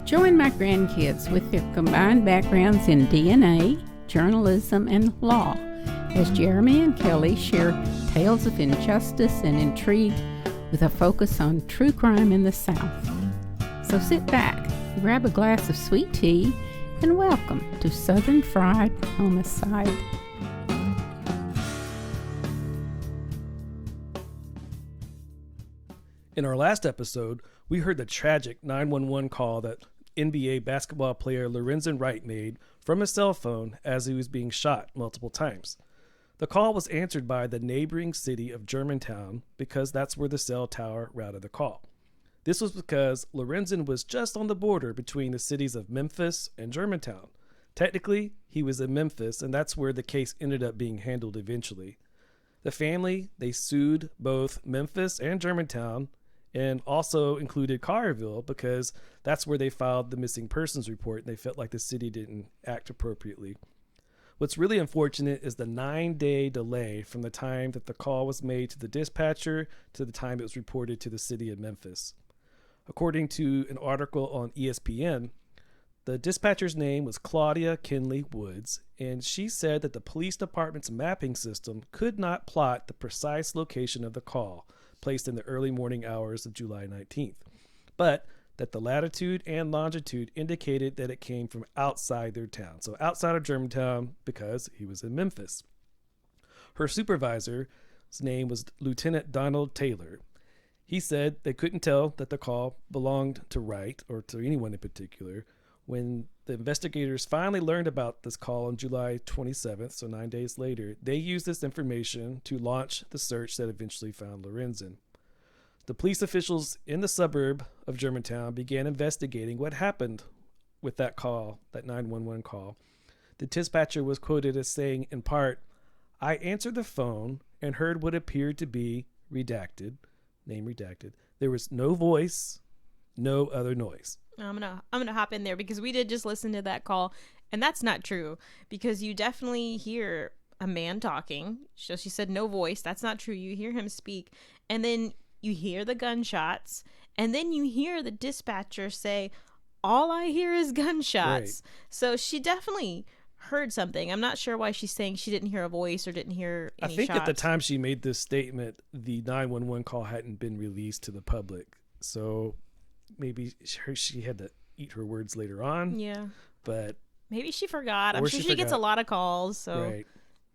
Join my grandkids with their combined backgrounds in DNA, journalism, and law as Jeremy and Kelly share tales of injustice and intrigue with a focus on true crime in the South. So sit back, grab a glass of sweet tea, and welcome to Southern Fried Homicide. In our last episode, we heard the tragic 911 call that NBA basketball player Lorenzen Wright made from his cell phone as he was being shot multiple times. The call was answered by the neighboring city of Germantown because that's where the cell tower routed the call. This was because Lorenzen was just on the border between the cities of Memphis and Germantown. Technically, he was in Memphis, and that's where the case ended up being handled eventually. The family, they sued both Memphis and Germantown, and also included Collierville because that's where they filed the missing persons report, and they felt like the city didn't act appropriately. What's really unfortunate is the 9-day delay from the time that the call was made to the dispatcher to the time it was reported to the city of Memphis. According to an article on ESPN, the dispatcher's name was Claudia Kinley Woods, and she said that the police department's mapping system could not plot the precise location of the call placed in the early morning hours of July 19th, but that the latitude and longitude indicated that it came from outside their town, so outside of Germantown because he was in Memphis. Her supervisor's name was Lieutenant Donald Taylor. He said they couldn't tell that the call belonged to Wright or to anyone in particular. When the investigators finally learned about this call on July 27th, so 9 days later, they used this information to launch the search that eventually found Lorenzen. The police officials in the suburb of Germantown began investigating what happened with that call, that 911 call. The dispatcher was quoted as saying, in part, "I answered the phone and heard what appeared to be redacted, name redacted. There was no voice, no other noise." I'm gonna hop in there because we did just listen to that call, and that's not true because you definitely hear a man talking. So she said no voice. That's not true. You hear him speak, and then you hear the gunshots, and then you hear the dispatcher say, "All I hear is gunshots." Right. So she definitely heard something. I'm not sure why she's saying she didn't hear a voice or didn't hear any shots. I think at the time she made this statement, the 911 call hadn't been released to the public, so maybe she had to eat her words later on. Yeah. But maybe she forgot. I'm sure she gets a lot of calls, so right.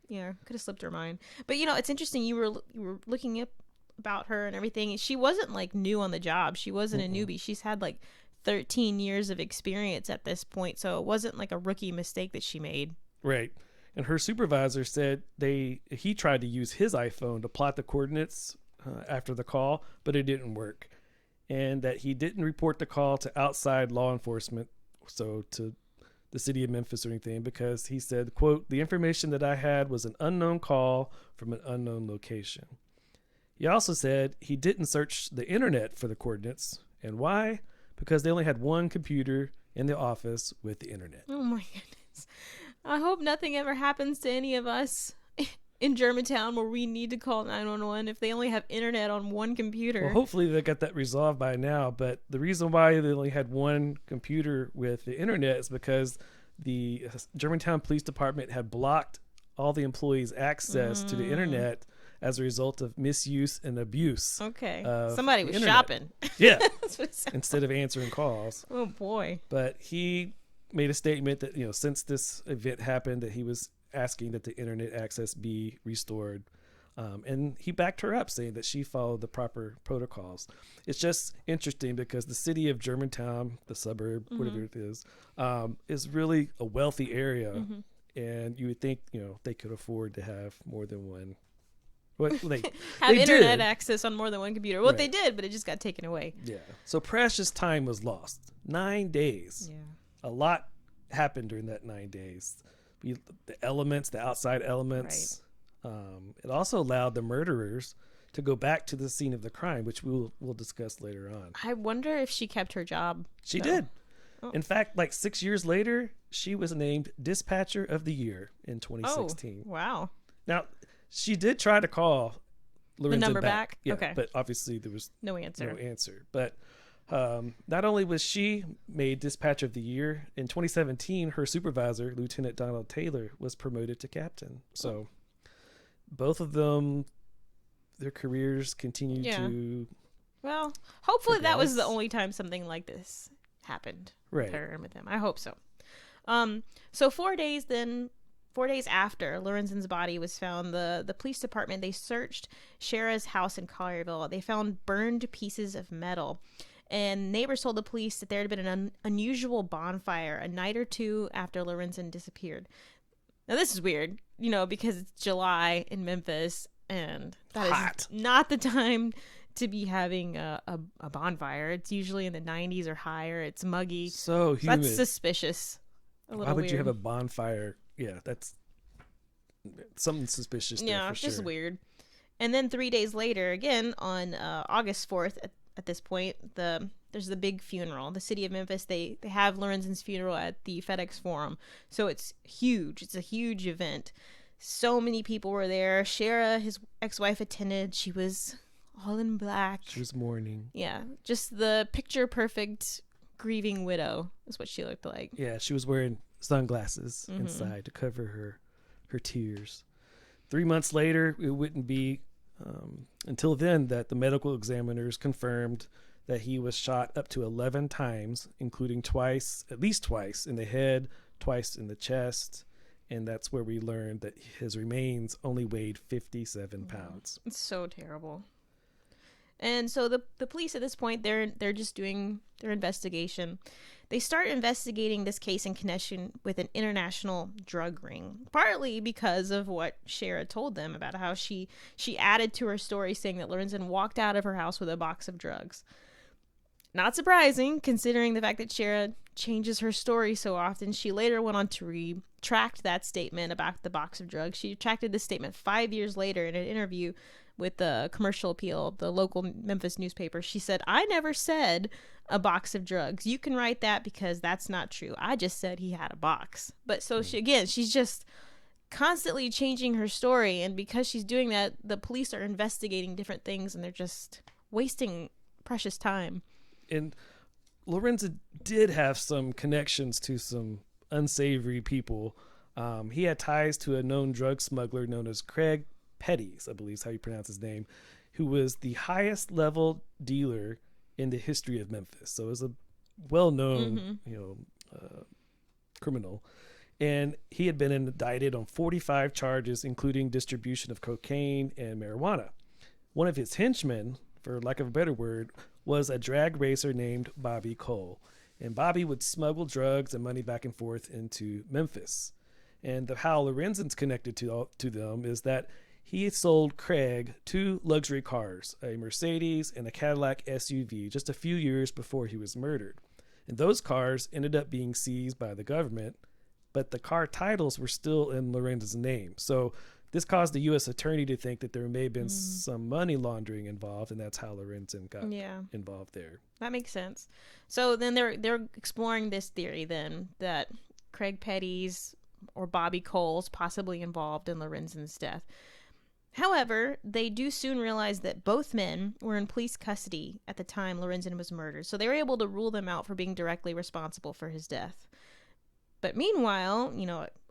Yeah, could have slipped her mind. But it's interesting. You were looking up about her and everything. She wasn't like new on the job. She wasn't a newbie. She's had like 13 years of experience at this point, so it wasn't like a rookie mistake that she made. Right. And her supervisor said he tried to use his iPhone to plot the coordinates after the call, but it didn't work. And that he didn't report the call to outside law enforcement, so to the city of Memphis or anything, because he said, quote, "The information that I had was an unknown call from an unknown location." He also said he didn't search the internet for the coordinates. And why? Because they only had one computer in the office with the internet. Oh my goodness. I hope nothing ever happens to any of us in Germantown where we need to call 911 if they only have internet on one computer. Well, hopefully they got that resolved by now, but the reason why they only had one computer with the internet is because the Germantown Police Department had blocked all the employees' access to the internet as a result of misuse and abuse. Okay. Somebody was shopping. Yeah. Instead of answering calls. Oh boy. But he made a statement that, since this event happened, that he was asking that the internet access be restored. And he backed her up, saying that she followed the proper protocols. It's just interesting because the city of Germantown, the suburb, whatever it is really a wealthy area. And you would think, they could afford to have more than one. They internet access on more than one computer. Well, right. They did, but it just got taken away. Yeah. So precious time was lost. 9 days. Yeah. A lot happened during that 9 days. The elements, the outside elements. Right. It also allowed the murderers to go back to the scene of the crime, which we'll discuss later on. I wonder if she kept her job. She did. Oh. In fact, like 6 years later, she was named Dispatcher of the Year in 2016. Oh, wow. Now, she did try to call Lorenzen the number back? Yeah, okay. But obviously there was no answer. But Not only was she made Dispatcher of the Year, in 2017, her supervisor, Lieutenant Donald Taylor, was promoted to captain. So both of them, their careers continue to... Well, hopefully that was the progress. only time something like this happened Right. with her and with him. I hope so. So 4 days after Lorenzen's body was found, the police department, they searched Shara's house in Collierville. They found burned pieces of metal. And neighbors told the police that there had been an unusual bonfire a night or two after Lorenzen disappeared. Now, this is weird, because it's July in Memphis, and that Hot. is not the time to be having a bonfire. It's usually in the 90s or higher. It's muggy. So humid. That's suspicious. Why would you have a bonfire? Yeah, that's something suspicious there Yeah, for it's just sure. weird. And then 3 days later, again, on August 4th, at this point, there's the big funeral. The city of Memphis, they have Lorenzen's funeral at the FedEx Forum. So it's huge. It's a huge event. So many people were there. Shara, his ex-wife, attended. She was all in black. She was mourning. Yeah, just the picture-perfect grieving widow is what she looked like. Yeah, she was wearing sunglasses inside to cover her tears. 3 months later, it wouldn't be until then that the medical examiners confirmed that he was shot up to 11 times, including at least twice in the head, twice in the chest, and that's where we learned that his remains only weighed 57 pounds. It's so terrible. And so the police at this point, they're just doing their investigation. They start investigating this case in connection with an international drug ring, partly because of what Shara told them about how she added to her story saying that Lorenzen walked out of her house with a box of drugs. Not surprising, considering the fact that Shara changes her story so often. She later went on to retract that statement about the box of drugs. She retracted this statement 5 years later in an interview with the Commercial Appeal, the local Memphis newspaper. She said, "I never said a box of drugs. You can write that because that's not true. I just said he had a box." But so she's just constantly changing her story. And because she's doing that, the police are investigating different things and they're just wasting precious time. And Lorenzen did have some connections to some unsavory people. He had ties to a known drug smuggler known as Craig Petties, I believe is how you pronounce his name, who was the highest level dealer in the history of Memphis. So it was a well-known, criminal. And he had been indicted on 45 charges, including distribution of cocaine and marijuana. One of his henchmen, for lack of a better word, was a drag racer named Bobby Cole. And Bobby would smuggle drugs and money back and forth into Memphis. And how Lorenzen's connected to them is that he sold Craig 2 luxury cars, a Mercedes and a Cadillac SUV, just a few years before he was murdered. And those cars ended up being seized by the government, but the car titles were still in Lorenzen's name. So this caused the U.S. attorney to think that there may have been some money laundering involved, and that's how Lorenzen got involved there. That makes sense. So then they're exploring this theory then that Craig Petty's or Bobby Cole's possibly involved in Lorenzen's death. However, they do soon realize that both men were in police custody at the time Lorenzen was murdered, so they were able to rule them out for being directly responsible for his death. But meanwhile,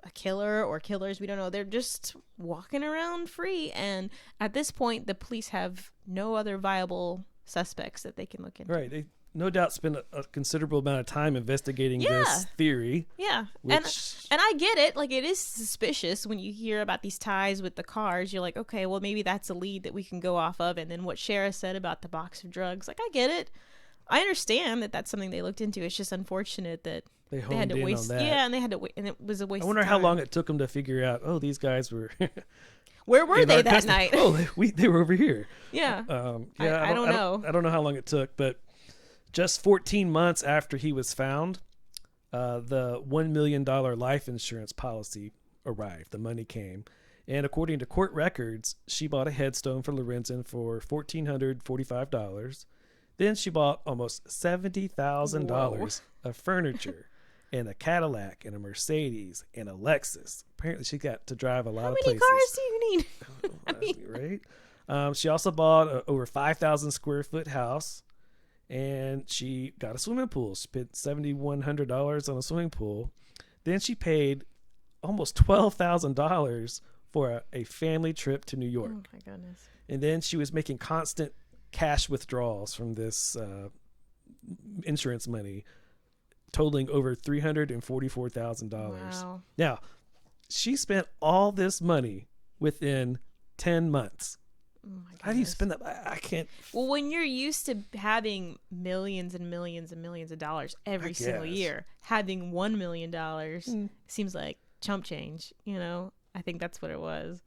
a killer or killers, we don't know, they're just walking around free, and at this point, the police have no other viable suspects that they can look into. Right. They no doubt spent a considerable amount of time investigating this theory. Yeah. Which... And I get it. Like, it is suspicious when you hear about these ties with the cars. You're like, okay, well, maybe that's a lead that we can go off of. And then what Shara said about the box of drugs, like, I get it. I understand that that's something they looked into. It's just unfortunate that they had to waste. On that. Yeah, and they had to wait, and it was a waste. I wonder of how time. long it took them to figure out. Oh, these guys were. Where were they that night? Oh, they were over here. Yeah. I don't know. I don't know how long it took, but just 14 months after he was found, the $1 million life insurance policy arrived. The money came. And according to court records, she bought a headstone for Lorenzen for $1,445. Then she bought almost $70,000 of furniture and a Cadillac and a Mercedes and a Lexus. Apparently she got to drive a lot of places. How many cars do you need? Right? She also bought a over 5,000 square foot house. and she got a swimming pool, spent $7,100 on a swimming pool. Then she paid almost $12,000 for a family trip to New York. Oh my goodness. And then she was making constant cash withdrawals from this insurance money, totaling over $344,000. Wow. Now, she spent all this money within 10 months. Oh my How do you goodness. spend that? I can't. Well, when you're used to having millions and millions and millions of dollars every single guess. year, having $1 million seems like chump change. I think that's what it was.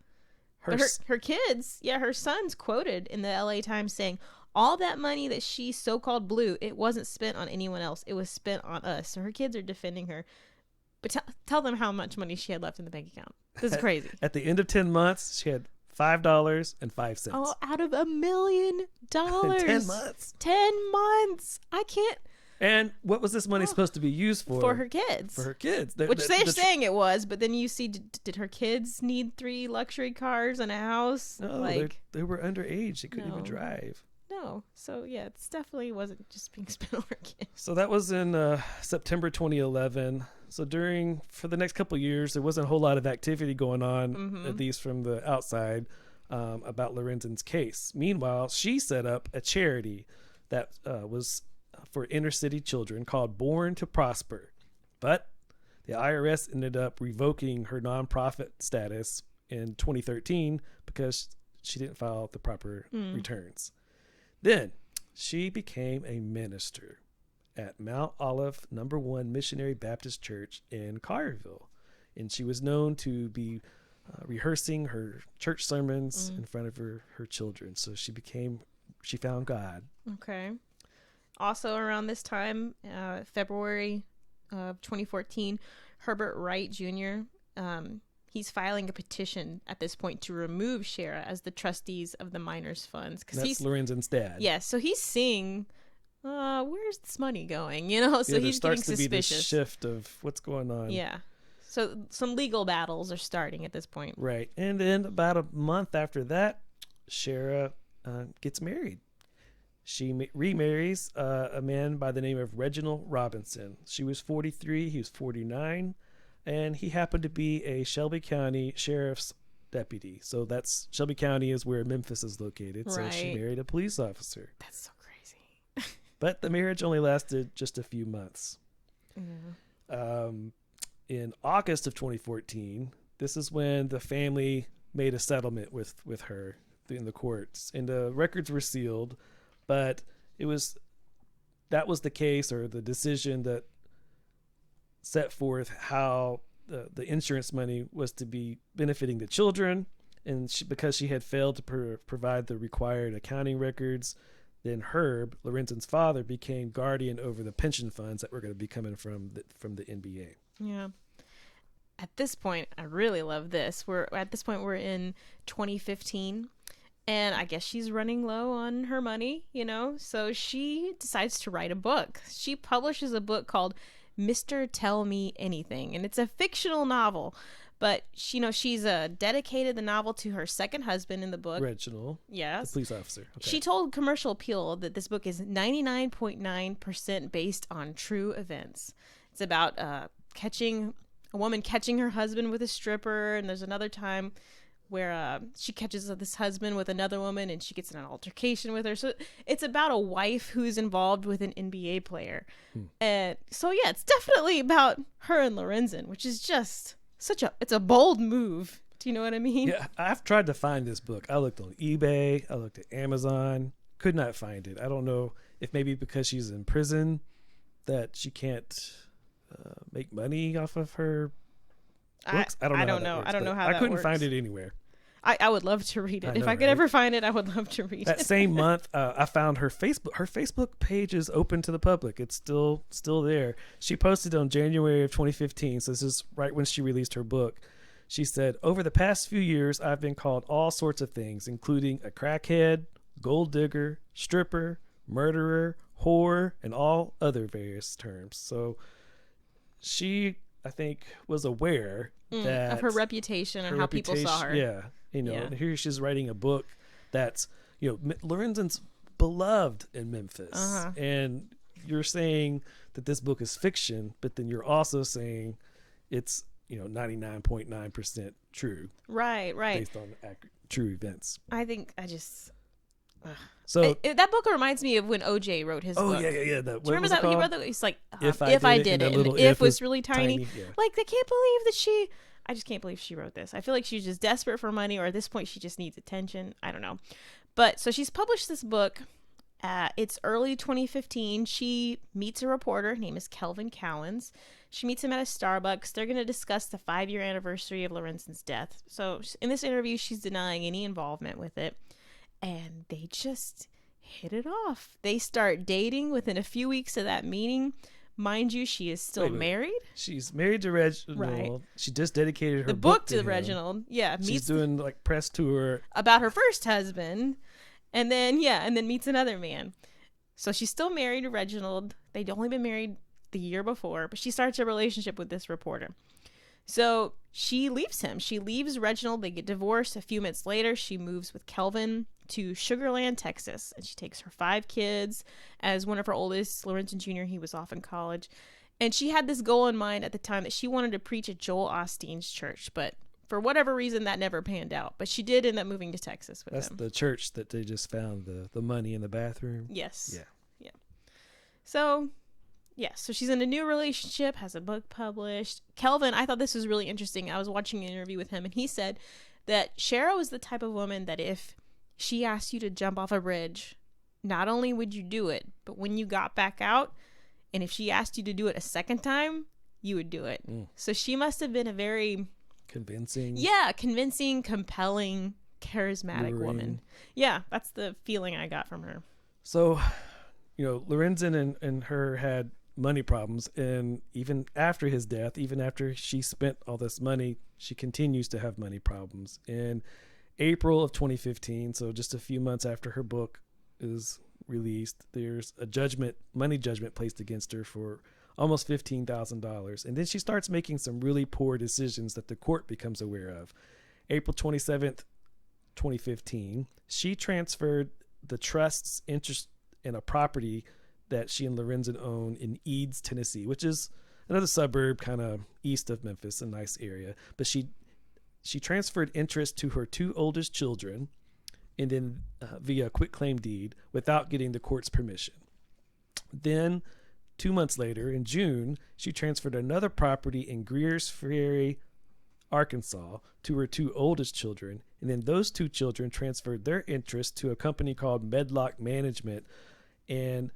But her kids, her son's quoted in the LA Times saying, all that money that she so-called blew, it wasn't spent on anyone else. It was spent on us. So her kids are defending her. But tell them how much money she had left in the bank account. This is crazy. At the end of 10 months, she had $5.05. Oh, out of $1 million. In 10 months. 10 months. I can't. And what was this money supposed to be used for? For her kids. For her kids. Which they're saying it was, but then you see, did her kids need 3 luxury cars and a house? No, they were underage. They couldn't even drive. No. So, yeah, it definitely wasn't just being spent on her kids. So that was in September 2011. So for the next couple of years, there wasn't a whole lot of activity going on, at least from the outside, about Lorenzen's case. Meanwhile, she set up a charity that was for inner city children called Born to Prosper. But the IRS ended up revoking her nonprofit status in 2013 because she didn't file the proper returns. Then she became a minister at Mount Olive No. 1 Missionary Baptist Church in Collierville. And she was known to be rehearsing her church sermons in front of her children. So she found God. Okay. Also around this time, February of 2014, Herbert Wright Jr., he's filing a petition at this point to remove Shara as the trustees of the minors' funds. That's Lorenzen's dad. Yeah, so he's seeing, where's this money going? So he's getting suspicious. To be this shift of what's going on. Yeah. So some legal battles are starting at this point. Right. And then about a month after that, Shara gets married. She remarries a man by the name of Reginald Robinson. She was 43, he was 49, and he happened to be a Shelby County Sheriff's deputy. So Shelby County is where Memphis is located. Right. So she married a police officer. That's so crazy. But the marriage only lasted just a few months. Yeah. In August of 2014, this is when the family made a settlement with her in the courts, and the records were sealed. But that was the case, or the decision that set forth how the insurance money was to be benefiting the children. And because she had failed to provide the required accounting records, then Herb, Lorenzen's father, became guardian over the pension funds that were going to be coming from the NBA. Yeah. At this point, I really love this. We're in 2015. And I guess she's running low on her money, so she decides to write a book. She publishes a book called Mr. Tell Me Anything, and it's a fictional novel, but she's dedicated the novel to her second husband in the book. Reginald. Yes. The police officer. Okay. She told Commercial Appeal that this book is 99.9% based on true events. It's about a woman catching her husband with a stripper, and there's another time where she catches this husband with another woman and she gets in an altercation with her. So it's about a wife who's involved with an NBA player. And so, yeah, it's definitely about her and Lorenzen, which is just it's a bold move. Do you know what I mean? Yeah, I've tried to find this book. I looked on eBay. I looked at Amazon. Could not find it. I don't know if maybe because she's in prison that she can't make money off of her books. I don't know. I don't know how that works. I couldn't find it anywhere. I would love to read it. If I could ever find it, I would love to read it. That same month, I found her Facebook. Her Facebook page is open to the public. It's still there. She posted on January of 2015. So this is right when she released her book. She said, "Over the past few years, I've been called all sorts of things, including a crackhead, gold digger, stripper, murderer, whore, and all other various terms." So she, I think, was aware that of her reputation and how people saw her. Yeah. And here she's writing a book that's, Lorenzen's beloved in Memphis. And you're saying that this book is fiction, but then you're also saying it's 99.9% true. Right. Based on true events. So that book reminds me of when OJ wrote his book. Yeah. Do you remember that he wrote that? He's like, if I did it. And if was really tiny. Yeah. Like, I just can't believe she wrote this. I feel like she's just desperate for money, or at this point she just needs attention. I don't know. But so she's published this book. It's early 2015. She meets a reporter. Her name is Kelvin Cowens. She meets him at a Starbucks. They're going to discuss the 5-year anniversary of Lorenzen's death. So in this interview, she's denying any involvement with it. And they just hit it off. They start dating within a few weeks of that meeting. Mind you, she is still married. She's married to Reginald. Right. She just dedicated her the book to Reginald. Yeah. She's doing like press tour about her first husband. And then meets another man. So she's still married to Reginald. They'd only been married the year before, but she starts a relationship with this reporter. So she leaves him. She leaves Reginald. They get divorced. A few months later, she moves with Kelvin to Sugar Land, Texas. And she takes her 5 kids. As one of her oldest, Lorenzen Jr., he was off in college. And she had this goal in mind at the time that she wanted to preach at Joel Osteen's church. But for whatever reason, that never panned out. But she did end up moving to Texas with him. That's the church that they just found the money in the bathroom. Yes. Yeah. So she's in a new relationship, has a book published. Kelvin, I thought this was really interesting. I was watching an interview with him, and he said that Shara was the type of woman that if she asked you to jump off a bridge, not only would you do it, but when you got back out, and if she asked you to do it a second time, you would do it. So she must have been a very convincing, compelling, charismatic woman. Yeah, that's the feeling I got from her. So, Lorenzen and her had money problems, and even after his death, even after she spent all this money, she continues to have money problems. In April of 2015, so just a few months after her book is released, there's a money judgment placed against her for almost $15,000. And then she starts making some really poor decisions that the court becomes aware of. April 27th, 2015, she transferred the trust's interest in a property that she and Lorenzen own in Eads, Tennessee, which is another suburb kind of east of Memphis, a nice area. But she transferred interest to her 2 oldest children, and then via quitclaim deed without getting the court's permission. Then 2 months later, in June, she transferred another property in Greers Ferry, Arkansas, to her 2 oldest children, and then those 2 children transferred their interest to a company called Medlock Management, and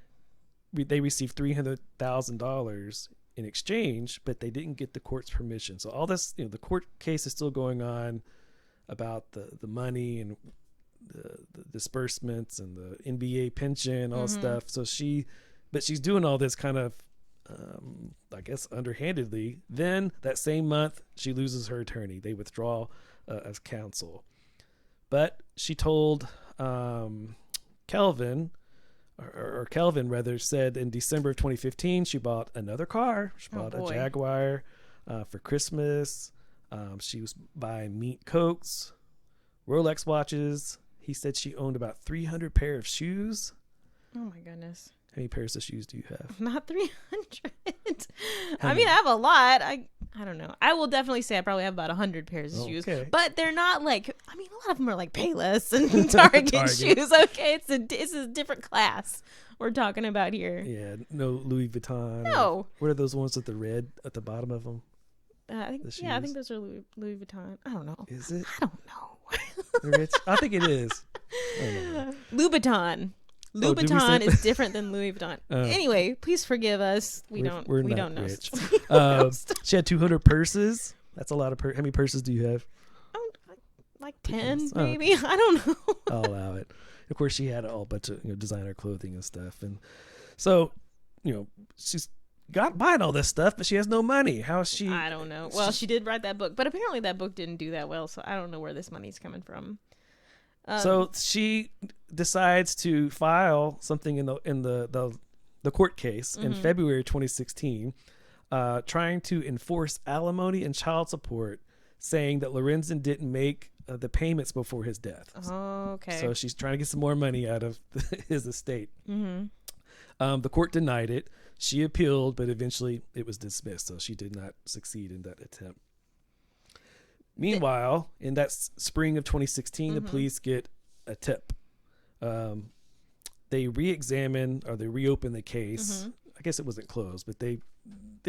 they received $300,000 in exchange, but they didn't get the court's permission. So all this, the court case is still going on about the money and the disbursements and the NBA pension, all stuff. So she's doing all this kind of, I guess, underhandedly. Then that same month, she loses her attorney. They withdraw as counsel. But she told Kelvin rather, said in December of 2015, she bought another car. She bought a Jaguar for Christmas. She was buying meat coats, Rolex watches. He said she owned about 300 pair of shoes. Oh my goodness. How many pairs of shoes do you have? Not 300. I mean, I have a lot. I don't know. I will definitely say I probably have about 100 pairs of shoes. But they're not like, a lot of them are like Payless and Target shoes. Okay, it's a different class we're talking about here. Yeah, no Louis Vuitton. No. What are those ones with the red at the bottom of them? I think those are Louis Vuitton. I don't know. Is it? I don't know. Rich? I think it is. Louboutin. Louboutin is different than Louis Vuitton. Anyway, please forgive us. We don't know. Rich. She had 200 purses. That's a lot of how many purses do you have? Like 10, maybe. I don't know. I'll allow it. Of course, she had a whole bunch of designer clothing and stuff, and so she's buying all this stuff, but she has no money. How is she? I don't know. Well, she did write that book, but apparently that book didn't do that well, so I don't know where this money's coming from. So she decides to file something in the court case in February 2016, trying to enforce alimony and child support, saying that Lorenzen didn't make the payments before his death. Oh, okay. So she's trying to get some more money out of his estate. Mm-hmm. The court denied it. She appealed, but eventually it was dismissed. So she did not succeed in that attempt. Meanwhile, in that spring of 2016, the police get a tip. They reopen the case. I guess it wasn't closed, but they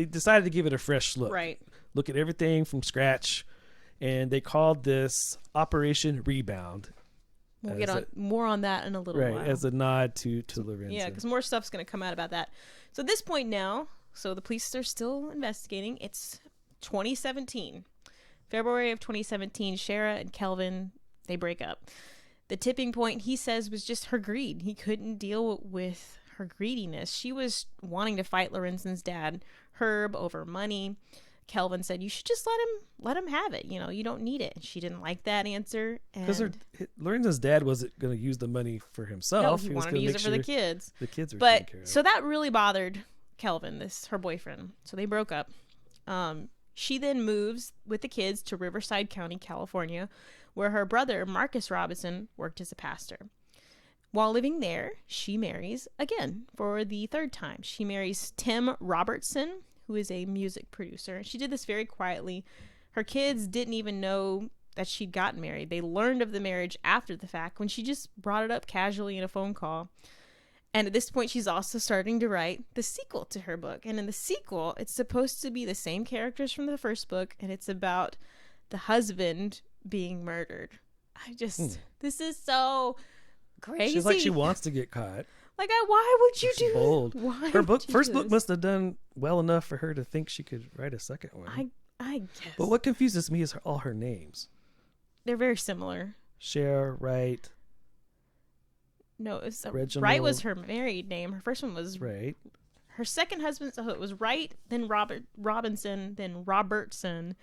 decided to give it a fresh look. Right. Look at everything from scratch. And they called this Operation Rebound. We'll get on more on that in a little while. Right, as a nod to Lorenzen. Yeah, because more stuff's going to come out about that. So at this point now, so the police are still investigating. It's 2017. February of 2017, Shara and Kelvin, they break up. The tipping point, he says, was just her greed. He couldn't deal with her greediness. She was wanting to fight Lorenzen's dad, Herb, over money. Kelvin said, you should just let him have it. You don't need it. She didn't like that answer. Because Lorenzen's dad wasn't going to use the money for himself. No, he wanted to use it for the kids. The kids were taken care of. So that really bothered Kelvin, her boyfriend. So they broke up. She then moves with the kids to Riverside County, California, where her brother, Marcus Robinson, worked as a pastor. While living there, she marries again for the third time. She marries Tim Robertson, who is a music producer. She did this very quietly. Her kids didn't even know that she'd gotten married. They learned of the marriage after the fact when she just brought it up casually in a phone call. And at this point, she's also starting to write the sequel to her book. And in the sequel, it's supposed to be the same characters from the first book, and it's about the husband being murdered. This is so crazy. She's like, she wants to get caught. Like, why would you do bold. Why her first book book must have done well enough for her to think she could write a second one. I guess. But what confuses me is all her names. They're very similar. Shara, Wright. No, it was Reginald. Wright was her married name. Her first one was Right. Her second husband, so it was Wright, then Robinson, then Robertson,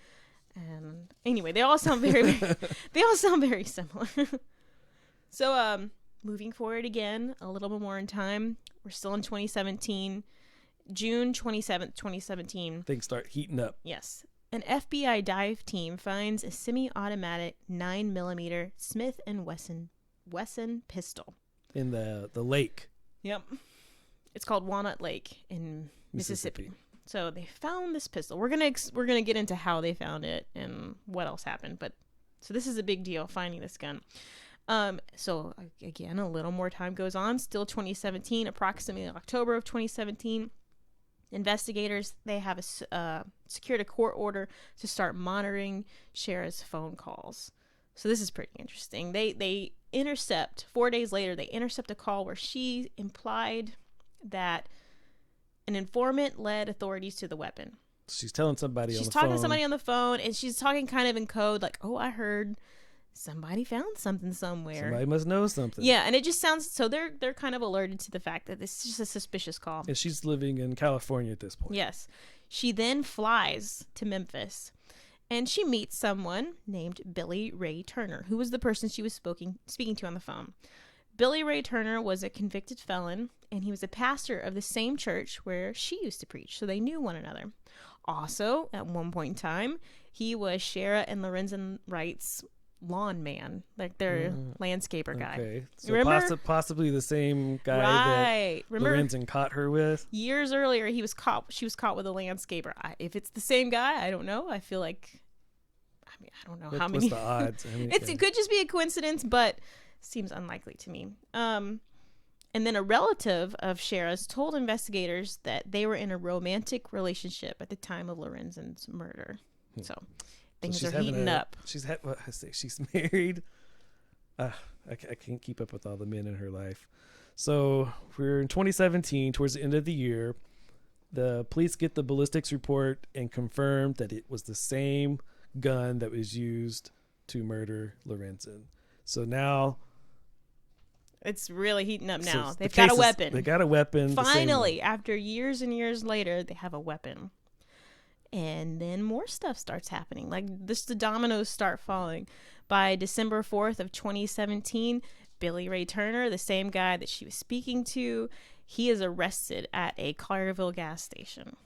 and anyway, they all sound very similar. So, moving forward again, a little bit more in time, we're still in 2017, June 27th, 2017. Things start heating up. Yes. An FBI dive team finds a semi-automatic 9mm Smith & Wesson pistol. In the lake. Yep. It's called Walnut Lake in Mississippi. So they found this pistol. We're gonna get into how they found it and what else happened. So this is a big deal, finding this gun. So again, a little more time goes on. Still 2017, approximately October of 2017. Investigators, they have secured a court order to start monitoring Shara's phone calls. So this is pretty interesting. They intercept, 4 days later, they intercept a call where she implied that an informant led authorities to the weapon. She's telling somebody on the phone. She's talking to somebody on the phone, and she's talking kind of in code, like, oh, I heard somebody found something somewhere. Somebody must know something. Yeah, and it just sounds, so they're kind of alerted to the fact that this is just a suspicious call. And she's living in California at this point. Yes. She then flies to Memphis, and she meets someone named Billy Ray Turner, who was the person she was speaking to on the phone. Billy Ray Turner was a convicted felon, and he was a pastor of the same church where she used to preach, so they knew one another. Also, at one point in time, he was Shara and Lorenzen Wright's lawn man, like their landscaper guy. Okay, so remember? Possibly the same guy Right. that Lorenzen caught her with. Years earlier, she was caught with a landscaper. If it's the same guy, I don't know. I feel like, I don't know how many. What's the odds? It could just be a coincidence, but seems unlikely to me. And then a relative of Shara's told investigators that they were in a romantic relationship at the time of Lorenzen's murder. So things are heating up. She's married. I can't keep up with all the men in her life. So we're in 2017, towards the end of the year. The police get the ballistics report and confirm that it was the same gun that was used to murder Lorenzen. So now it's really heating up now. So They've got a weapon. They got a weapon. Finally, after years and years later, they have a weapon. And then more stuff starts happening. Like the dominoes start falling. By December 4th of 2017, Billy Ray Turner, the same guy that she was speaking to, he is arrested at a Collierville gas station.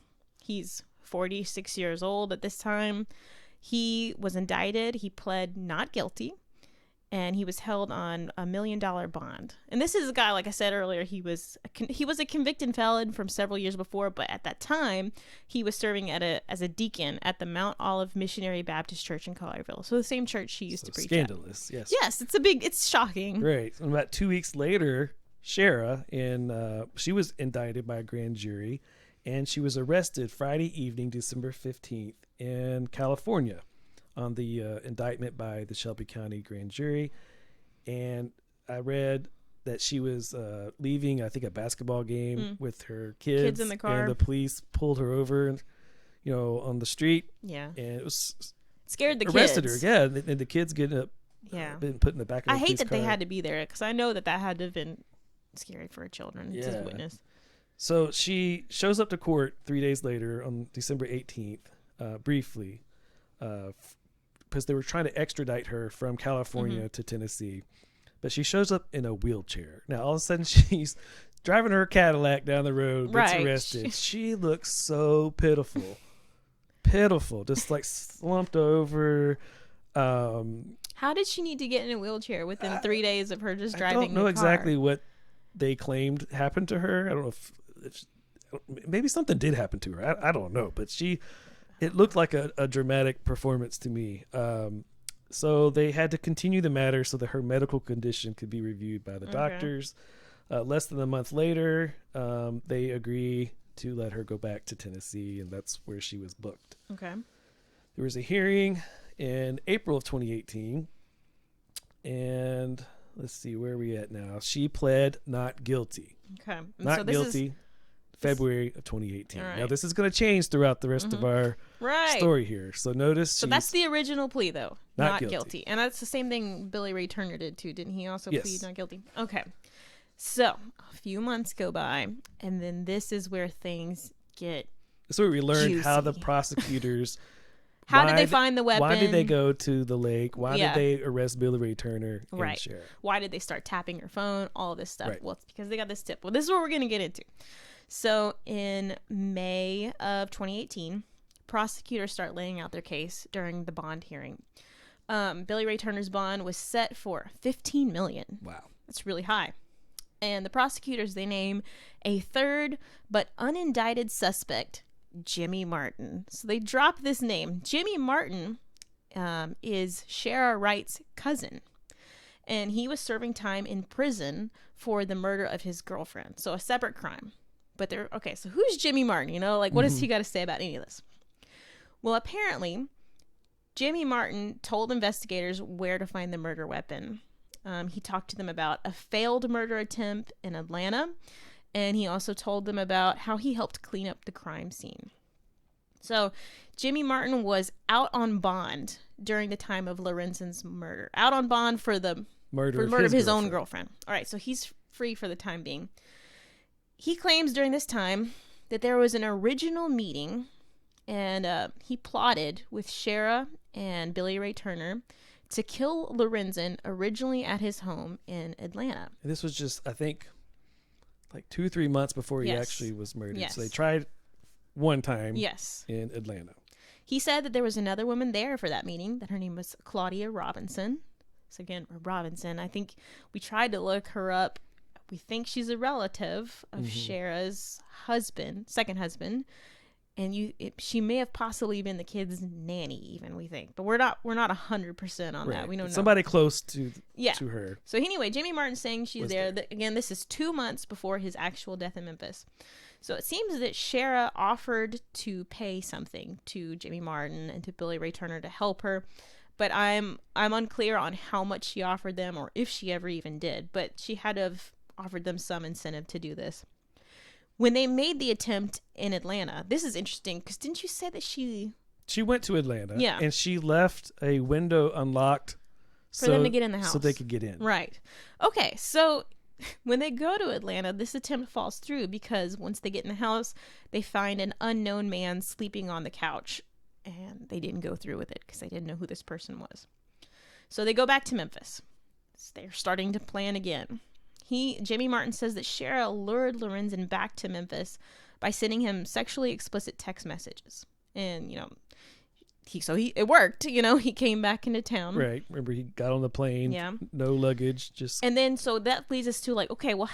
He's 46 years old at this time. He was indicted. He pled not guilty. And he was held on $1 million bond. And this is a guy, like I said earlier, he was a convicted felon from several years before, but at that time, he was serving as a deacon at the Mount Olive Missionary Baptist Church in Collierville. So the same church he used to preach scandalous, at. yes. Yes, it's shocking. Right. And about 2 weeks later, Shara, she was indicted by a grand jury, and she was arrested Friday evening, December 15th, in California, on the indictment by the Shelby County grand jury. And I read that she was leaving, I think, a basketball game with her kids in the car, and the police pulled her over, on the street. Yeah. And it was scared the arrested kids. her. Yeah. And the kids getting up, been put in the back of the I hate police that car. they had to be there, because I know that had to have been scary for children to witness. So she shows up to court 3 days later on December 18th, briefly, because they were trying to extradite her from California to Tennessee. But she shows up in a wheelchair. Now, all of a sudden, she's driving her Cadillac down the road, gets arrested. She looks so pitiful. Just like slumped over. How did she need to get in a wheelchair within 3 days of her just driving? I don't know exactly what they claimed happened to her. I don't know if maybe something did happen to her. I don't know, but it looked like a dramatic performance to me. So they had to continue the matter so that her medical condition could be reviewed by the doctors. Less than a month later, they agree to let her go back to Tennessee, and that's where she was booked. Okay. There was a hearing in April of 2018, and let's see, where are we at now? She pled not guilty. Okay. Not guilty. February of 2018. Right. Now, this is going to change throughout the rest of our story here. So notice. So that's the original plea, though. Not guilty. And that's the same thing Billy Ray Turner did, too. Didn't he also plead not guilty? Okay. So a few months go by, and then this is where things get This is where we learned juicy. how the prosecutors. How did they find the weapon? Why did they go to the lake? Why did they arrest Billy Ray Turner and Shara? Why did they start tapping her phone? All of this stuff. Right. Well, it's because they got this tip. Well, this is what we're going to get into. So in May of 2018, prosecutors start laying out their case during the bond hearing. Billy Ray Turner's bond was set for $15 million. Wow. That's really high. And the prosecutors, they name a third but unindicted suspect, Jimmy Martin. So they drop this name. Jimmy Martin is Shara Wright's cousin. And he was serving time in prison for the murder of his girlfriend. So a separate crime. But so who's Jimmy Martin? What does he got to say about any of this? Well, apparently, Jimmy Martin told investigators where to find the murder weapon. He talked to them about a failed murder attempt in Atlanta, and he also told them about how he helped clean up the crime scene. So Jimmy Martin was out on bond during the time of Lorenzen's murder. Out on bond for the murder of his own girlfriend. All right, so he's free for the time being. He claims during this time that there was an original meeting, and he plotted with Shara and Billy Ray Turner to kill Lorenzen originally at his home in Atlanta. And this was just, I think, like 2-3 months before he actually was murdered. Yes. So they tried one time in Atlanta. He said that there was another woman there for that meeting, that her name was Claudia Robinson. So again, Robinson, I think we tried to look her up. We think she's a relative of Shara's second husband. And she may have possibly been the kid's nanny, even, we think, but we're not 100% on that. We don't know. Somebody close to her. So anyway, Jimmy Martin's saying she's there. Again, this is 2 months before his actual death in Memphis. So it seems that Shara offered to pay something to Jimmy Martin and to Billy Ray Turner to help her, but I'm unclear on how much she offered them or if she ever even did. But she had to have offered them some incentive to do this. When they made the attempt in Atlanta, this is interesting because didn't you say that she went to Atlanta and she left a window unlocked for them to get in the house so they could get in. Right. Okay. So when they go to Atlanta, this attempt falls through because once they get in the house, they find an unknown man sleeping on the couch, and they didn't go through with it because they didn't know who this person was. So they go back to Memphis. They're starting to plan again. Jimmy Martin says that Shara lured Lorenzen back to Memphis by sending him sexually explicit text messages. And, it worked, he came back into town. Right. Remember, he got on the plane. Yeah. No luggage. And then, so that leads us to okay, well,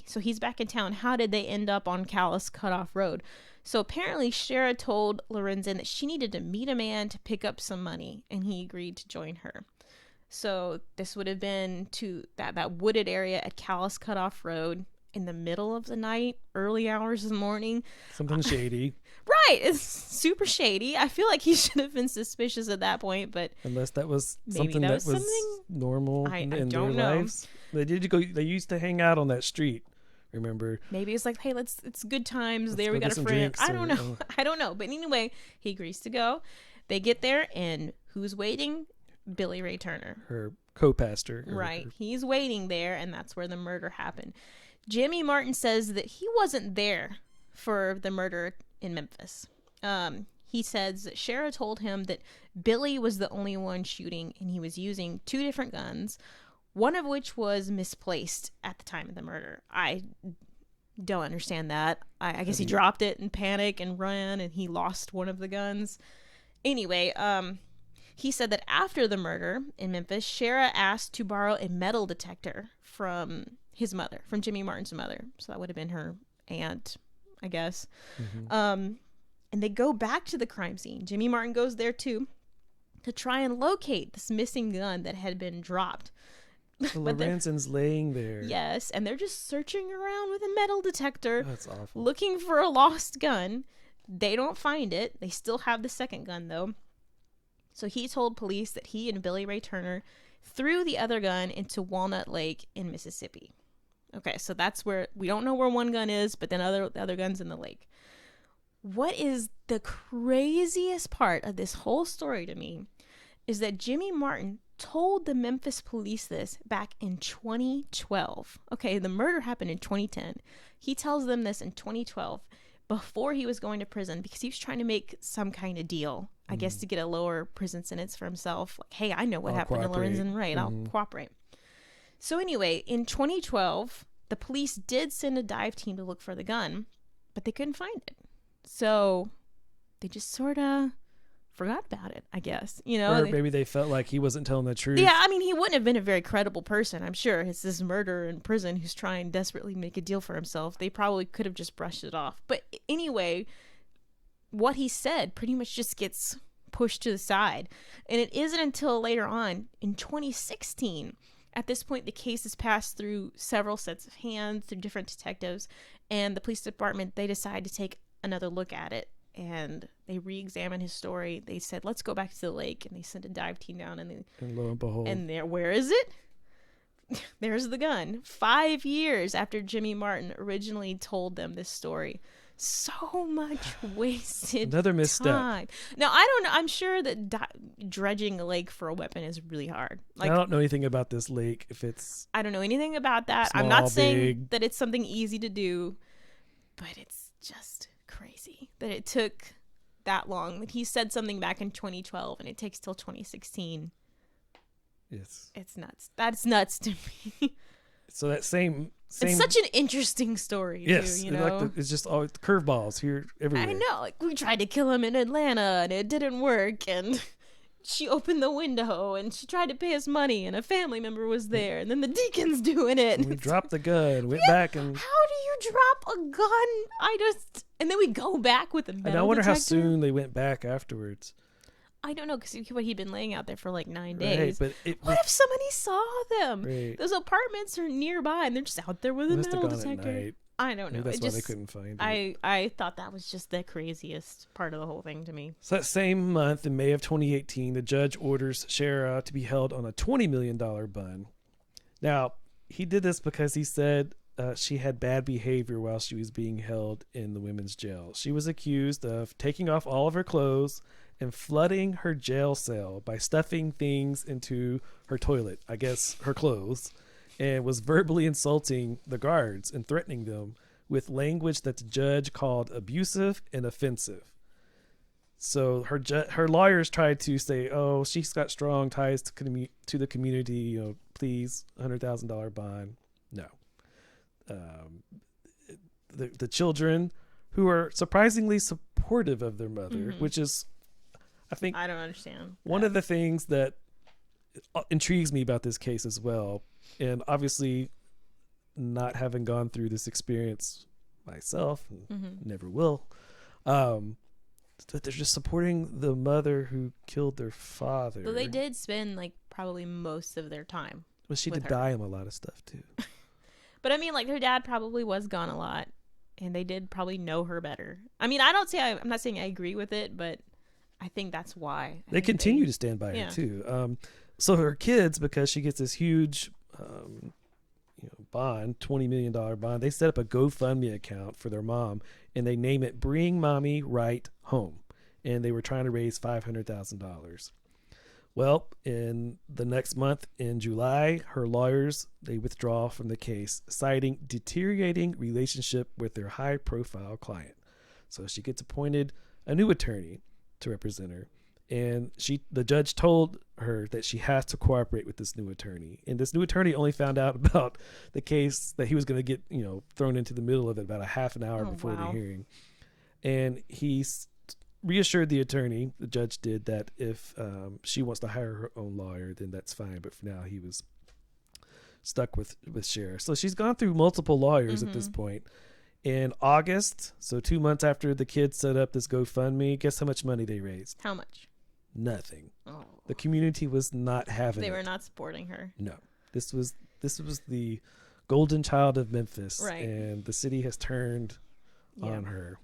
so he's back in town. How did they end up on Callus Cutoff Road? So apparently Shara told Lorenzen that she needed to meet a man to pick up some money, and he agreed to join her. So this would have been to that wooded area at Callus Cutoff Road in the middle of the night, early hours of the morning. Something shady. Right. It's super shady. I feel like he should have been suspicious at that point, but unless that was something that was normal in their lives. They used to hang out on that street. Remember? Maybe it's hey, it's good times there. We got a friend. I don't know. I don't know. But anyway, he agrees to go. They get there, and who's waiting? Billy Ray Turner. Her co-pastor. Right. He's waiting there, and that's where the murder happened. Jimmy Martin says that he wasn't there for the murder in Memphis. He says that Shara told him that Billy was the only one shooting, and he was using 2 different guns, one of which was misplaced at the time of the murder. I don't understand that. I guess he dropped it in panic and ran, and he lost one of the guns. Anyway, he said that after the murder in Memphis, Shara asked to borrow a metal detector from his mother, from Jimmy Martin's mother. So that would have been her aunt, I guess. Mm-hmm. And they go back to the crime scene. Jimmy Martin goes there too to try and locate this missing gun that had been dropped. So Lorenzen's laying there. Yes, and they're just searching around with a metal detector. That's awful. Looking for a lost gun. They don't find it. They still have the second gun though. So he told police that he and Billy Ray Turner threw the other gun into Walnut Lake in Mississippi. Okay, so that's where we don't know where one gun is, but then the other gun's in the lake. What is the craziest part of this whole story to me is that Jimmy Martin told the Memphis police this back in 2012. Okay, the murder happened in 2010. He tells them this in 2012 before he was going to prison because he was trying to make some kind of deal, I guess, to get a lower prison sentence for himself. Like, hey, I know what happened to Lorenzen Wright. I'll cooperate. So anyway, in 2012, the police did send a dive team to look for the gun, but they couldn't find it. So they just sort of forgot about it, I guess. Or maybe they felt like he wasn't telling the truth. Yeah, I mean, he wouldn't have been a very credible person, I'm sure. It's this murderer in prison who's trying desperately to make a deal for himself. They probably could have just brushed it off. But anyway, what he said pretty much just gets pushed to the side. And it isn't until later on, in 2016, at this point, the case has passed through several sets of hands, through different detectives, and the police department, they decide to take another look at it. And they re-examine his story. They said, let's go back to the lake. And they sent a dive team down. And lo and behold. And where is it? There's the gun. 5 years after Jimmy Martin originally told them this story. So much wasted Another misstep. time. Now, I don't know. I'm sure that dredging a lake for a weapon is really hard. I don't know anything about this lake. I don't know anything about that. Small, I'm not saying big. that it's something easy to do, but it's just crazy that it took that long. Like, he said something back in 2012 and it takes till 2016. It's nuts. That's nuts to me. So that same it's such an interesting story. Yes, too, it's just all curveballs here everywhere. I know. Like, we tried to kill him in Atlanta and it didn't work, and she opened the window and she tried to pay us money and a family member was there, and then the deacon's doing it. And we dropped the gun, went back, and how do you drop a gun? And then we go back with a metal and I wonder detector? how soon they went back afterwards. I don't know, because he'd been laying out there for like 9 days. Right, but what if somebody saw them? Right. Those apartments are nearby and they're just out there with a metal detector. I don't know. Maybe that's why they couldn't find it. I thought that was just the craziest part of the whole thing to me. So that same month, in May of 2018, the judge orders Shara to be held on a $20 million bond. Now, he did this because he said she had bad behavior while she was being held in the women's jail. She was accused of taking off all of her clothes and flooding her jail cell by stuffing things into her toilet, I guess her clothes, and was verbally insulting the guards and threatening them with language that the judge called abusive and offensive. So her lawyers tried to say, oh, she's got strong ties to the community, please, $100,000 bond. No. The children, who are surprisingly supportive of their mother, which is, I think I don't understand. one of the things that intrigues me about this case as well, and obviously not having gone through this experience myself, and never will, that they're just supporting the mother who killed their father. But they did spend like probably most of their time. Well, she did her. die him a lot of stuff too. But I mean, like, her dad probably was gone a lot, and they did probably know her better. I mean, I'm not saying I agree with it, but I think that's why. They continue to stand by her too. So her kids, because she gets this huge, bond, $20 million bond, they set up a GoFundMe account for their mom, and they name it "Bring Mommy Wright Home," and they were trying to raise $500,000. Well, in the next month, in July, her lawyers, they withdraw from the case, citing deteriorating relationship with their high-profile client. So she gets appointed a new attorney to represent her, and the judge told her that she has to cooperate with this new attorney. And this new attorney only found out about the case that he was going to get, thrown into the middle of it about a half an hour before the hearing. And he's reassured the attorney, the judge did, that if she wants to hire her own lawyer, then that's fine. But for now, he was stuck with Shara. So she's gone through multiple lawyers at this point. In August, so 2 months after the kids set up this GoFundMe, guess how much money they raised? How much? Nothing. Oh. The community was not having it. They were not supporting her. No. This was the golden child of Memphis. Right. And the city has turned on her.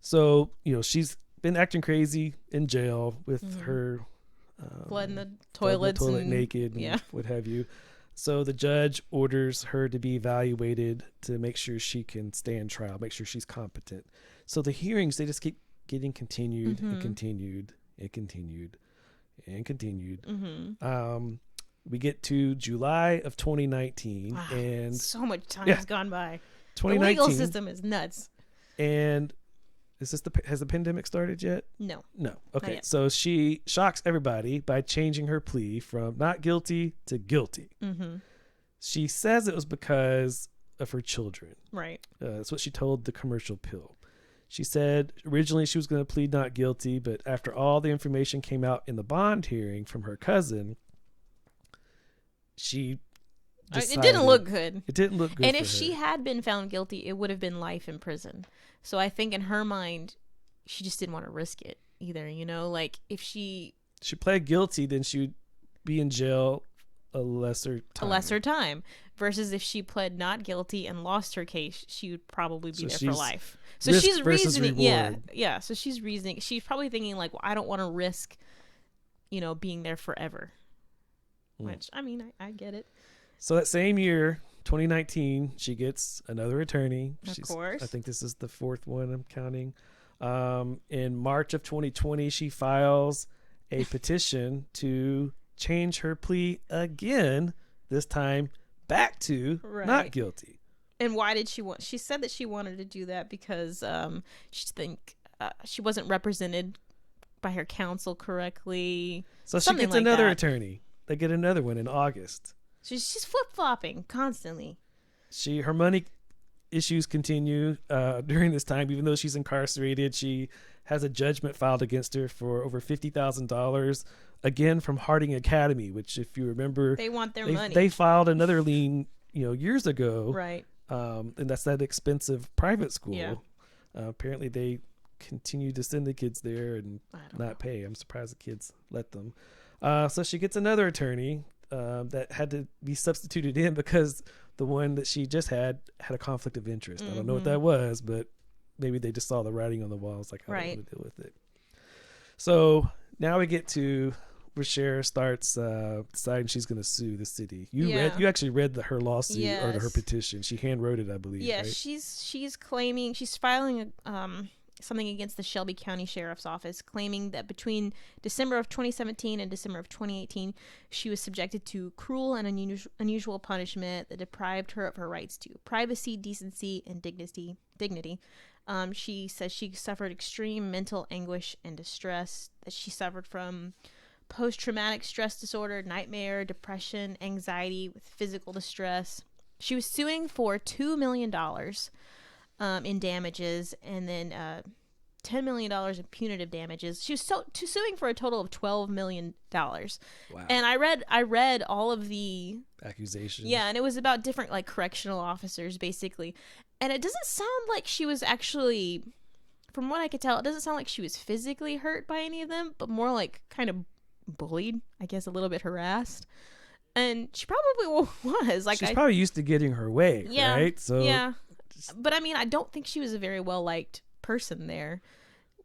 So, she's been acting crazy in jail with her blood in the toilets, toilet naked and what have you. So the judge orders her to be evaluated to make sure she can stand trial, make sure she's competent. So the hearings, they just keep getting continued and continued and continued and continued. We get to July of 2019. Wow, and so much time has gone by. 2019. The legal system is nuts. And has the pandemic started yet? No. Okay. So she shocks everybody by changing her plea from not guilty to guilty. She says it was because of her children. Right. That's what she told the Commercial Pill. She said originally she was going to plead not guilty, but after all the information came out in the bond hearing from her cousin, she decided, it didn't look good. It didn't look good. And for if her. she had been found guilty, it would have been life in prison. So I think in her mind, she just didn't want to risk it either. Like if she pled guilty, then she would be in jail a lesser time. Versus if she pled not guilty and lost her case, she would probably be there for life. So risk she's versus reasoning, reward. yeah. So she's reasoning. She's probably thinking like, well, I don't want to risk, being there forever. Which I mean, I get it. So that same year, 2019, she gets another attorney. Of course. I think this is the fourth one I'm counting. In March of 2020, she files a petition to change her plea again, this time back to not guilty. And why did she said that she wanted to do that because she wasn't represented by her counsel correctly. So she gets another attorney. They get another one in August. She's flip-flopping constantly. Her money issues continue during this time. Even though she's incarcerated, she has a judgment filed against her for over $50,000, again from Harding Academy, which, if you remember, they want their money. They filed another lien, years ago, right? And that's that expensive private school. Yeah. Apparently, they continue to send the kids there and not pay. I'm surprised the kids let them. So she gets another attorney that had to be substituted in because the one that she just had a conflict of interest. I don't know what that was, but maybe they just saw the writing on the wall. It's like, I don't want to deal with it. So now we get to where Shara starts deciding she's going to sue the city. You actually read her lawsuit or her petition. She hand wrote it, I believe. Yeah, right? she's claiming, she's filing something against the Shelby County Sheriff's Office, claiming that between December of 2017 and December of 2018, she was subjected to cruel and unusual punishment that deprived her of her rights to privacy, decency, and dignity. She says she suffered extreme mental anguish and distress, that she suffered from post-traumatic stress disorder, nightmare, depression, anxiety with physical distress. She was suing for $2 million in damages, and then $10 million in punitive damages. She was suing for a total of $12 million. Wow. And I read all of the accusations. Yeah, and it was about different like correctional officers basically. And it doesn't sound like she was actually, from what I could tell, it doesn't sound like she was physically hurt by any of them, but more like kind of bullied, I guess, a little bit harassed. And she probably was. Like, she's probably used to getting her way, right? So yeah. But I mean, I don't think she was a very well-liked person there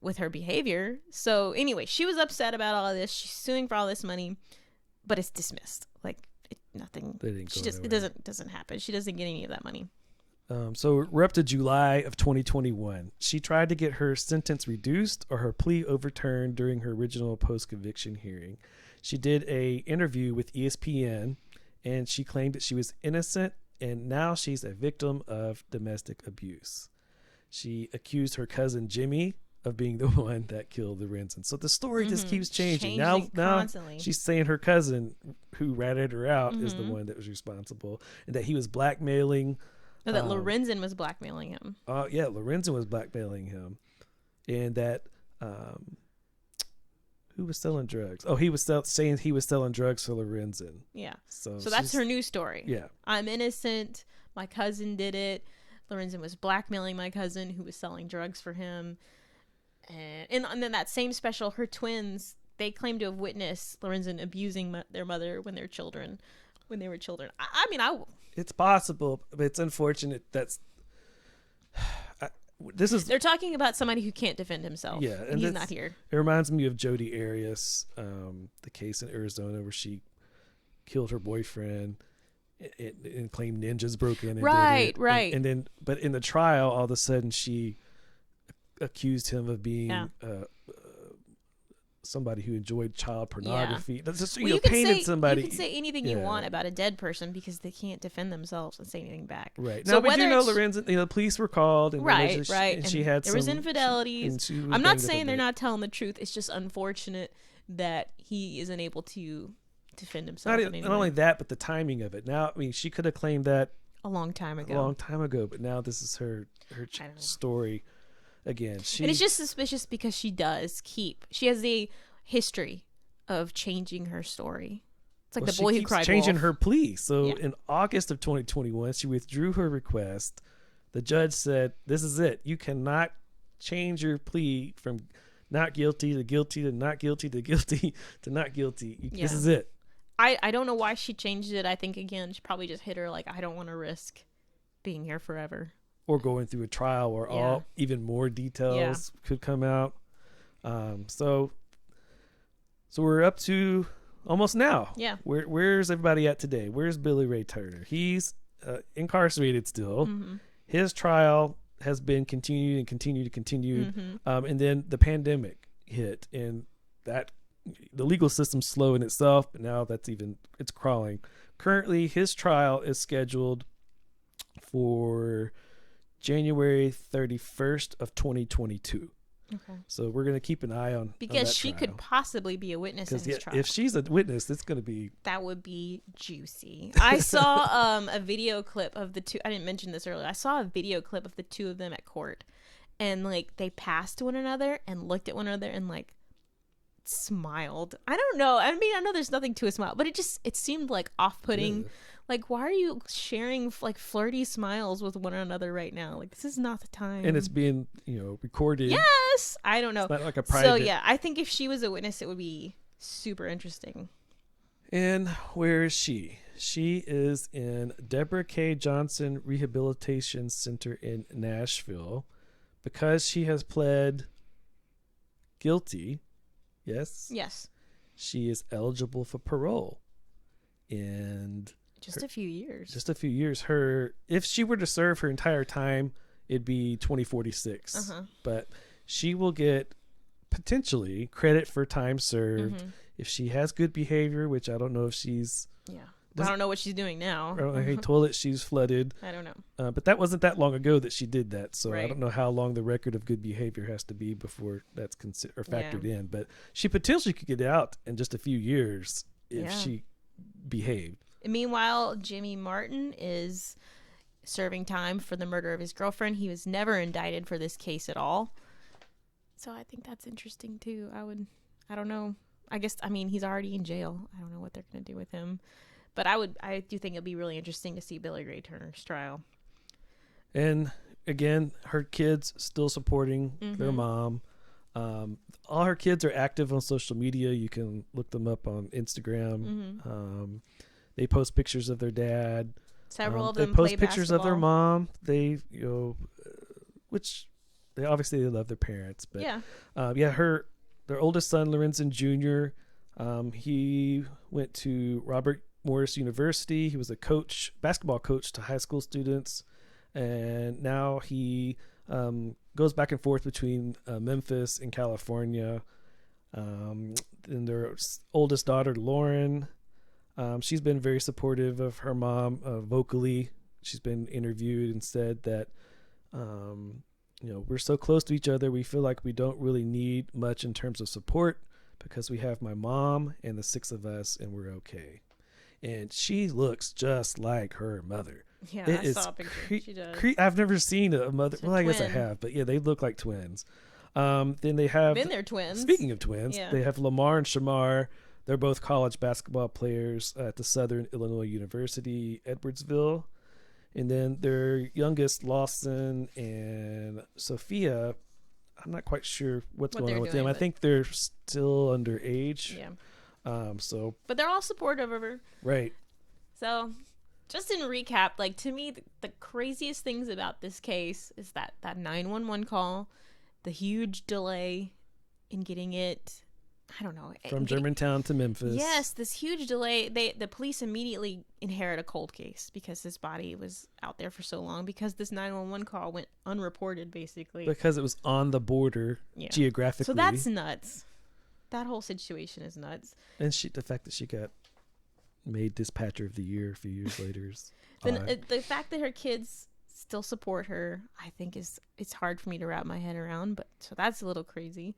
with her behavior. So anyway, she was upset about all of this. She's suing for all this money, but it's dismissed. Like, nothing. It doesn't happen. She doesn't get any of that money. So we're up to July of 2021. She tried to get her sentence reduced or her plea overturned during her original post-conviction hearing. She did a interview with ESPN, and she claimed that she was innocent, and now she's a victim of domestic abuse. She accused her cousin Jimmy of being the one that killed Lorenzen. So the story just keeps changing. Now she's saying her cousin, who ratted her out, is the one that was responsible, and that he was blackmailing. No, that Lorenzen was blackmailing him. Yeah, Lorenzen was blackmailing him, and that who was selling drugs? Oh, he was saying he was selling drugs for Lorenzen. Yeah. So that's her new story. Yeah. I'm innocent. My cousin did it. Lorenzen was blackmailing my cousin who was selling drugs for him. And then that same special, her twins, they claim to have witnessed Lorenzen abusing their mother when they were children. I mean, it's possible, but it's unfortunate that's they're talking about somebody who can't defend himself. Yeah, and he's not here. It reminds me of Jodi Arias, the case in Arizona where she killed her boyfriend and claimed ninjas broke in and right. And then, but in the trial, all of a sudden she accused him of being somebody who enjoyed child pornography. Yeah. That's just, you painted somebody. You can say anything you want about a dead person because they can't defend themselves and say anything back. Right. So now, we do know Lorenzen, the police were called. And right. And she had there was infidelities. I'm not saying they're not telling the truth. It's just unfortunate that he isn't able to defend himself. Not only that, but the timing of it. Now, I mean, she could have claimed that a long time ago, but now this is her story. Again, and it's just suspicious because she has a history of changing her story. It's like the boy who cried changing wolf. her plea. So in August of 2021, she withdrew her request. The judge said, "This is it. You cannot change your plea from not guilty to guilty to not guilty to guilty to not guilty. This is it." I don't know why she changed it. I think again she probably just hit her like, I don't want to risk being here forever. Or going through a trial where even more details could come out. So we're up to almost now. Yeah. Where's everybody at today? Where's Billy Ray Turner? He's incarcerated still. Mm-hmm. His trial has been continued. Mm-hmm. And then the pandemic hit, and that the legal system's slow in itself, but now it's crawling. Currently, his trial is scheduled for January 31st of 2022. Okay. So we're going to keep an eye on because she could possibly be a witness in his trial. If she's a witness, it's going to be... That would be juicy. I saw a video clip of the two. I didn't mention this earlier. I saw a video clip of the two of them at court, and like they passed one another and looked at one another and like smiled. I don't know. I mean, I know there's nothing to a smile, but it seemed like off-putting. Yeah. Like, why are you sharing like flirty smiles with one another right now? Like, this is not the time. And it's being, recorded. Yes, I don't know. It's not like a private. So yeah, I think if she was a witness, it would be super interesting. And where is she? She is in Deborah K. Johnson Rehabilitation Center in Nashville because she has pled guilty. Yes. Yes. She is eligible for parole. And just a few years. If she were to serve her entire time, it'd be 2046. But she will get potentially credit for time served if she has good behavior, which I don't know if she's. Yeah. I don't know what she's doing now. I don't know, hey, toilet she's flooded. I don't know. But that wasn't that long ago that she did that. So I don't know how long the record of good behavior has to be before that's factored in. But she potentially could get out in just a few years if she behaved. Meanwhile, Jimmy Martin is serving time for the murder of his girlfriend. He was never indicted for this case at all. So I think that's interesting too. I don't know. I guess, I mean, he's already in jail. I don't know what they're going to do with him. But I do think it'll be really interesting to see Billy Ray Turner's trial. And again, her kids still supporting their mom. All her kids are active on social media. You can look them up on Instagram. They post pictures of their dad. Several of them they post play pictures of their basketball. mom. They, which they obviously they love their parents. But their oldest son, Lorenzen Jr., he went to Robert Morris University. He was a basketball coach to high school students. And now he goes back and forth between Memphis and California. And their oldest daughter, Lauren, she's been very supportive of her mom vocally. She's been interviewed and said that, we're so close to each other. We feel like we don't really need much in terms of support because we have my mom and the 6 of us and we're okay. And she looks just like her mother. Yeah, I saw a picture. She does. I've never seen a mother. It's a I guess I twin. have, but yeah, they look like twins. Then they have. Been their twins. Speaking of twins, Yeah. they have Lamar and Shamar. They're both college basketball players at the Southern Illinois University, Edwardsville. And then their youngest, Lawson and Sophia, I'm not quite sure what's What going they're on with doing, them. I but- think they're still underage. Yeah. But they're all supportive of her. right. So, just in recap, like, to me, the craziest things about this case is that 911 call, the huge delay in getting it, I don't know. From Germantown to Memphis. Yes, this huge delay. The police immediately inherit a cold case because his body was out there for so long because this 911 call went unreported, basically. Because it was on the border geographically. So that's nuts. That whole situation is nuts. And the fact that she got made Dispatcher of the Year a few years later is Then odd. the fact that her kids still support her, I think it's hard for me to wrap my head around. But so that's a little crazy,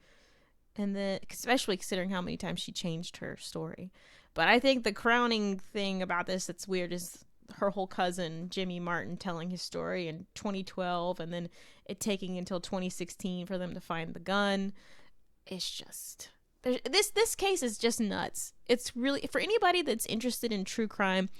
and then especially considering how many times she changed her story. But I think the crowning thing about this that's weird is her whole cousin Jimmy Martin telling his story in 2012, and then it taking until 2016 for them to find the gun. It's just. This case is just nuts. It's really, for anybody that's interested in true crime,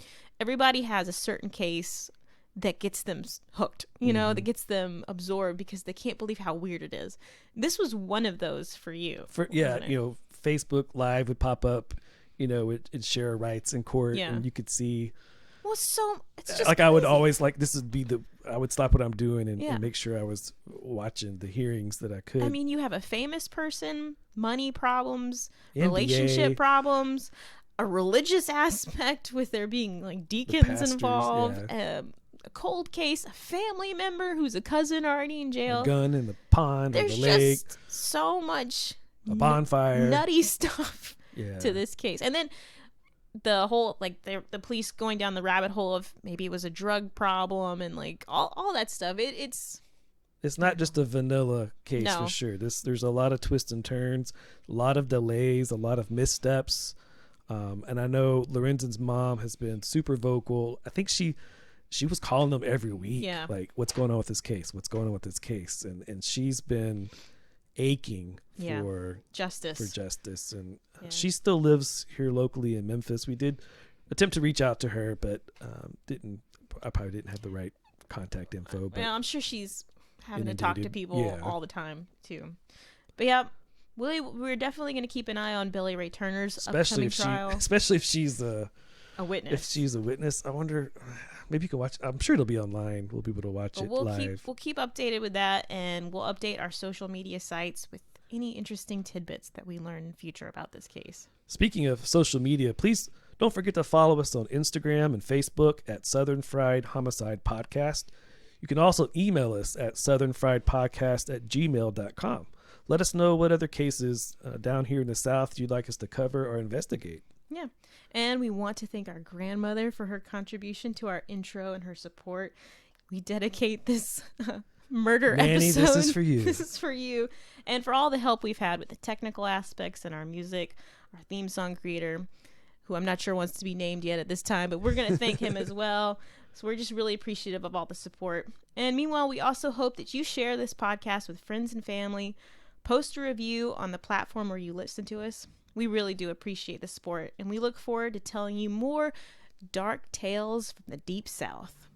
everybody has a certain case that gets them hooked, that gets them absorbed because they can't believe how weird it is. This was one of those for you. wasn't it? Facebook Live would pop up, with Shara Wright's in court, and you could see. Well, it's just like I would crazy. always I would stop what I'm doing and make sure I was watching the hearings that I could. I mean, you have a famous person, money problems, NBA. relationship problems, a religious aspect with there being like deacons pastors, involved, a cold case, a family member who's a cousin already in jail. A gun in the pond or There's the lake. just so much A bonfire. nutty stuff Yeah. to this case. And then the whole, like, the police going down the rabbit hole of maybe it was a drug problem and like all that stuff. It's not just a vanilla case No. for sure. There's a lot of twists and turns, a lot of delays, a lot of missteps. And I know Lorenzen's mom has been super vocal. I think she was calling them every week. Yeah. Like, what's going on with this case? What's going on with this case? And she's been aching for justice. And she still lives here locally in Memphis. We did attempt to reach out to her, but I probably didn't have the right contact info. But I'm sure she's having to talk to inundated. people Yeah. all the time too. But yeah, we're definitely going to keep an eye on Billy Ray Turner's especially upcoming trial. Especially if she's A witness. If she's a witness, I wonder. Maybe you can watch. I'm sure it'll be online. We'll be able to watch But it we'll live. keep updated with that, and we'll update our social media sites with any interesting tidbits that we learn in future about this case. Speaking of social media, please don't forget to follow us on Instagram and Facebook at Southern Fried Homicide Podcast. You can also email us at southernfriedpodcast@gmail.com. Let us know what other cases down here in the South you'd like us to cover or investigate. Yeah. And we want to thank our grandmother for her contribution to our intro and her support. We dedicate this murder Manny, episode. this is for you. This is for you. And for all the help we've had with the technical aspects and our music, our theme song creator, who I'm not sure wants to be named yet at this time, but we're going to thank him as well. So we're just really appreciative of all the support. And meanwhile, we also hope that you share this podcast with friends and family. Post a review on the platform where you listen to us. We really do appreciate the support, and we look forward to telling you more dark tales from the Deep South.